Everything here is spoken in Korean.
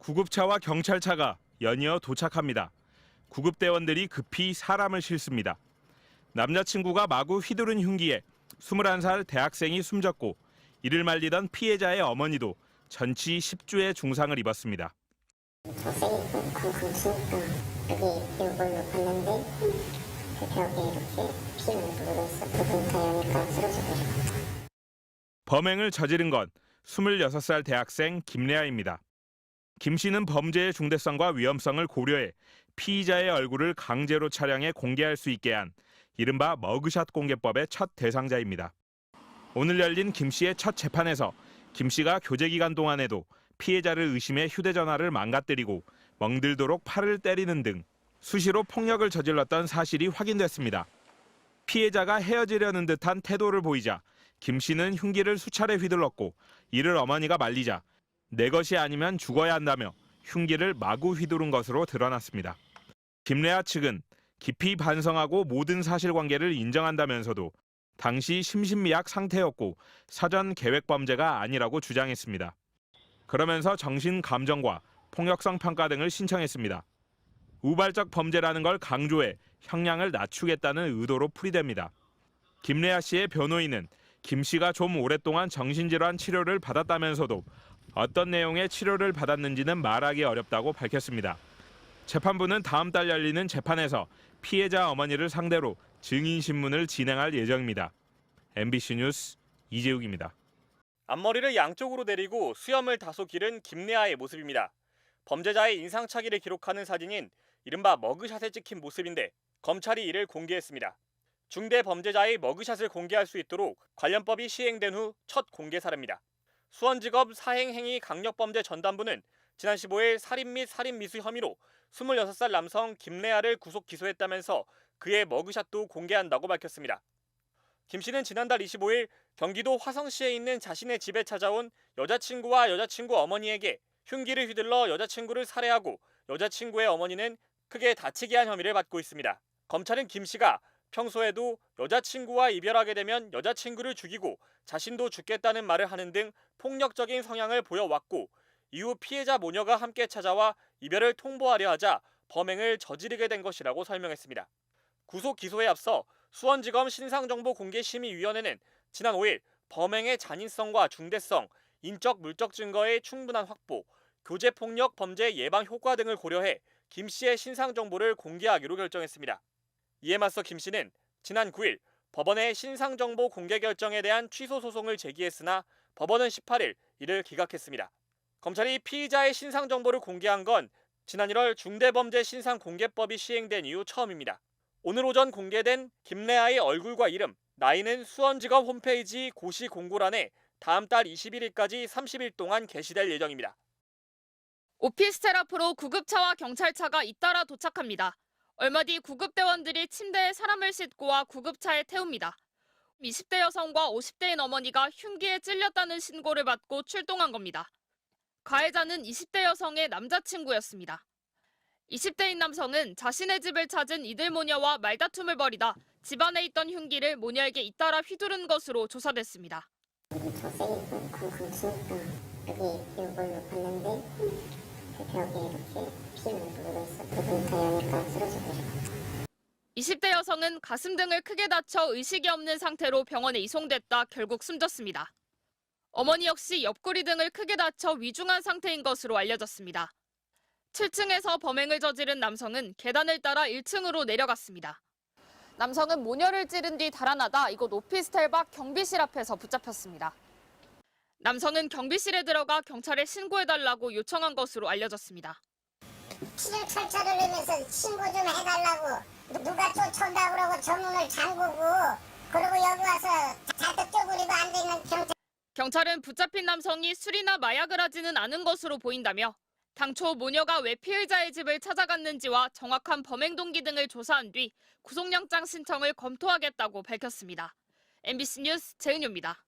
구급차와 경찰차가 연이어 도착합니다. 구급대원들이 급히 사람을 실습니다. 남자친구가 마구 휘두른 흉기에 21살 대학생이 숨졌고 이를 말리던 피해자의 어머니도 전치 10주의 중상을 입었습니다. 세게 쿵쿵 치니까 여기 이걸로 봤는데 그 벽에 이렇게 피가 묻어있어. 그분 다여니까 쓰러지더라고요. 범행을 저지른 건 26살 대학생 김래아입니다. 김 씨는 범죄의 중대성과 위험성을 고려해 피의자의 얼굴을 강제로 촬영해 공개할 수 있게 한 이른바 머그샷 공개법의 첫 대상자입니다. 오늘 열린 김 씨의 첫 재판에서 김 씨가 교제 기간 동안에도 피해자를 의심해 휴대전화를 망가뜨리고 멍들도록 팔을 때리는 등 수시로 폭력을 저질렀던 사실이 확인됐습니다. 피해자가 헤어지려는 듯한 태도를 보이자 김 씨는 흉기를 수차례 휘둘렀고 이를 어머니가 말리자 내 것이 아니면 죽어야 한다며 흉기를 마구 휘두른 것으로 드러났습니다. 김래아 측은 깊이 반성하고 모든 사실관계를 인정한다면서도 당시 심신미약 상태였고 사전 계획 범죄가 아니라고 주장했습니다. 그러면서 정신감정과 폭력성 평가 등을 신청했습니다. 우발적 범죄라는 걸 강조해 형량을 낮추겠다는 의도로 풀이됩니다. 김래아 씨의 변호인은 김 씨가 좀 오랫동안 정신질환 치료를 받았다면서도 어떤 내용의 치료를 받았는지는 말하기 어렵다고 밝혔습니다. 재판부는 다음 달 열리는 재판에서 피해자 어머니를 상대로 증인신문을 진행할 예정입니다. MBC 뉴스 이재욱입니다. 앞머리를 양쪽으로 내리고 수염을 다소 기른 김래아의 모습입니다. 범죄자의 인상착의를 기록하는 사진인 이른바 머그샷에 찍힌 모습인데 검찰이 이를 공개했습니다. 중대 범죄자의 머그샷을 공개할 수 있도록 관련법이 시행된 후 첫 공개 사례입니다. 수원지검 사행행위 강력범죄 전담부는 지난 15일 살인 및 살인미수 혐의로 26살 남성 김래아를 구속 기소했다면서 그의 머그샷도 공개한다고 밝혔습니다. 김 씨는 지난달 25일 경기도 화성시에 있는 자신의 집에 찾아온 여자친구와 여자친구 어머니에게 흉기를 휘둘러 여자친구를 살해하고 여자친구의 어머니는 크게 다치게 한 혐의를 받고 있습니다. 검찰은 김 씨가 평소에도 여자친구와 이별하게 되면 여자친구를 죽이고 자신도 죽겠다는 말을 하는 등 폭력적인 성향을 보여왔고 이후 피해자 모녀가 함께 찾아와 이별을 통보하려 하자 범행을 저지르게 된 것이라고 설명했습니다. 구속 기소에 앞서 수원지검 신상정보공개심의위원회는 지난 5일 범행의 잔인성과 중대성, 인적 물적 증거의 충분한 확보, 교제폭력 범죄 예방 효과 등을 고려해 김 씨의 신상정보를 공개하기로 결정했습니다. 이에 맞서 김 씨는 지난 9일 법원에 신상정보 공개 결정에 대한 취소 소송을 제기했으나 법원은 18일 이를 기각했습니다. 검찰이 피의자의 신상정보를 공개한 건 지난 1월 중대범죄 신상공개법이 시행된 이후 처음입니다. 오늘 오전 공개된 김래아의 얼굴과 이름, 나이는 수원지검 홈페이지 고시 공고란에 다음 달 21일까지 30일 동안 게시될 예정입니다. 오피스텔 앞으로 구급차와 경찰차가 잇따라 도착합니다. 얼마 뒤 구급대원들이 침대에 사람을 싣고 와 구급차에 태웁니다. 20대 여성과 50대인 어머니가 흉기에 찔렸다는 신고를 받고 출동한 겁니다. 가해자는 20대 여성의 남자친구였습니다. 20대인 남성은 자신의 집을 찾은 이들 모녀와 말다툼을 벌이다 집안에 있던 흉기를 모녀에게 잇따라 휘두른 것으로 조사됐습니다. 더 세게 쿵쿵 치니까 여기 이걸로 봤는데 그 벽에 이렇게 피가 묻어있어. 그분 다여니까 쓰러지더라고요. 20대 여성은 가슴 등을 크게 다쳐 의식이 없는 상태로 병원에 이송됐다 결국 숨졌습니다. 어머니 역시 옆구리 등을 크게 다쳐 위중한 상태인 것으로 알려졌습니다. 7층에서 범행을 저지른 남성은 계단을 따라 1층으로 내려갔습니다. 남성은 모녀를 찌른 뒤 달아나다 이곳 오피스텔 밖 경비실 앞에서 붙잡혔습니다. 남성은 경비실에 들어가 경찰에 신고해달라고 요청한 것으로 알려졌습니다. 피를 철철 흘리면서 신고 좀 해달라고 누가 쫓아온다 그러고 저 문을 잠그고 그리고 여기 와서 자택 쪼그리도 앉아있는 경찰. 경찰은 붙잡힌 남성이 술이나 마약을 하지는 않은 것으로 보인다며 당초 모녀가 왜 피해자의 집을 찾아갔는지와 정확한 범행 동기 등을 조사한 뒤 구속영장 신청을 검토하겠다고 밝혔습니다. MBC 뉴스 재은유입니다.